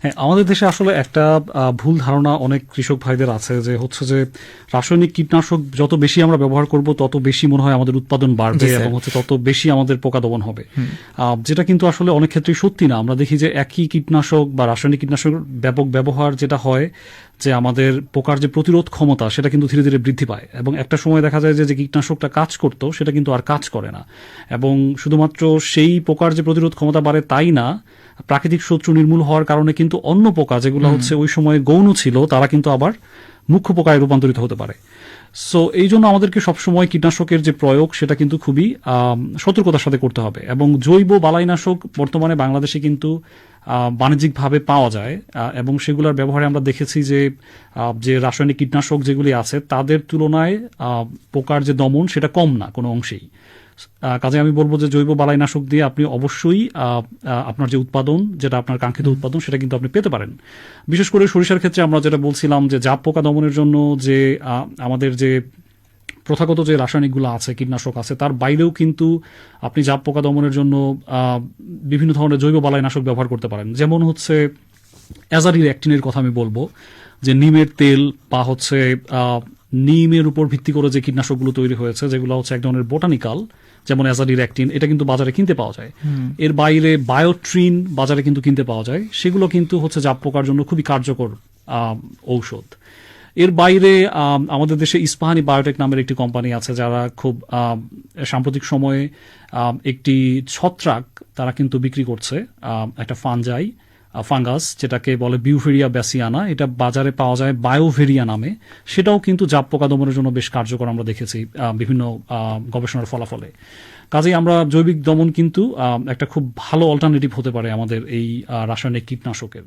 হ্যাঁ, আমাদের দেশে আসলে একটা ভুল ধারণা অনেক কৃষক ভাইদের আছে যে হচ্ছে যে রাসায়নিক কীটনাশক যত বেশি আমরা ব্যবহার করব তত বেশি মনে হয় আমাদের উৎপাদন বাড়বে এবং হচ্ছে তত বেশি আমাদের পোকা দমন হবে, যেটা কিন্তু আসলে অনেক ক্ষেত্রেই সত্যি না। আমরা দেখি যে একই কীটনাশক বা রাসায়নিক কীটনাশক ব্যাপক ব্যবহার যেটা হয় যে আমাদের পোকার যে প্রতিরোধ ক্ষমতা সেটা কিন্তু ধীরে ধীরে বৃদ্ধি পায় এবং একটা সময় দেখা যায় যে কীটনাশকটা কাজ করতো সেটা কিন্তু আর কাজ করে না। এবং শুধুমাত্র সেই পোকার যে প্রতিরোধ ক্ষমতা বাড়ে তাই না, প্রাকৃতিক শত্রু নির্মূল হওয়ার কারণে কিন্তু অন্য পোকা যেগুলো হচ্ছে ওই সময় গৌণ ছিল তারা কিন্তু আবার মুখ্য পোকায় রূপান্তরিত হতে পারে। সো এই জন্য আমাদেরকে সবসময় কীটনাশকের যে প্রয়োগ সেটা কিন্তু খুবই সতর্কতার সাথে করতে হবে। এবং জৈব বালাইনাশক বর্তমানে বাংলাদেশে কিন্তু বাণিজ্যিকভাবে পাওয়া যায় এবং সেগুলোর ব্যবহারে আমরা দেখেছি যে রাসায়নিক কীটনাশক যেগুলি আছে তাদের তুলনায় পোকার যে দমন সেটা কম না কোনো অংশেই। কাজে আমি বলবো যে জৈব বালাইনাশক দিয়ে আপনি অবশ্যই আপনার যে উৎপাদন, যেটা আপনার কাঙ্ক্ষিত উৎপাদন, সেটা কিন্তু আপনি পেতে পারেন। বিশেষ করে সরিষার ক্ষেত্রে আমরা যেটা বলছিলাম যে জাপ পোকা দমনের জন্য যে আমাদের যে প্রথাগত যে রাসায়নিকগুলো আছে, কীটনাশক আছে, তার বাইরেও কিন্তু আপনি জাপ পোকা দমনের জন্য বিভিন্ন ধরনের জৈব বালাইনাশক ব্যবহার করতে পারেন। যেমন হচ্ছে অ্যাজাডির অ্যাক্টিনের কথা আমি বলবো, যে নিমের তেল বা হচ্ছে নিমের উপর ভিত্তি করে যে কীটনাশকগুলো তৈরি হয়েছে যেগুলো হচ্ছে এক ধরনের বোটানিক্যাল, যেমন অ্যাজাডির অ্যাক্টিন, এটা কিন্তু বাজারে কিনতে পাওয়া যায়। এর বাইরে বায়োট্রিন বাজারে কিন্তু কিনতে পাওয়া যায়, সেগুলো কিন্তু হচ্ছে জাপ পোকার জন্য খুবই কার্যকর ঔষধ। এর বাইরে আমাদের দেশে ইস্পাহানি বায়োটেক নামের একটি কোম্পানি আছে যারা খুব সাম্প্রতিক সময়ে একটি ছত্রাক তারা কিন্তু বিক্রি করছে, একটা ফাঙ্গাস যেটাকে বলে বিউভেরিয়া ব্যাসিয়ানা, এটা বাজারে পাওয়া যায় বায়োভেরিয়া নামে। সেটাও কিন্তু জাপ পোকা দমনের জন্য বেশ কার্যকর আমরা দেখেছি বিভিন্ন গবেষণার ফলাফলে। কাজেই আমরা জৈবিক দমন কিন্তু একটা খুব ভালো অল্টারনেটিভ হতে পারে আমাদের এই রাসায়নিক কীটনাশকের।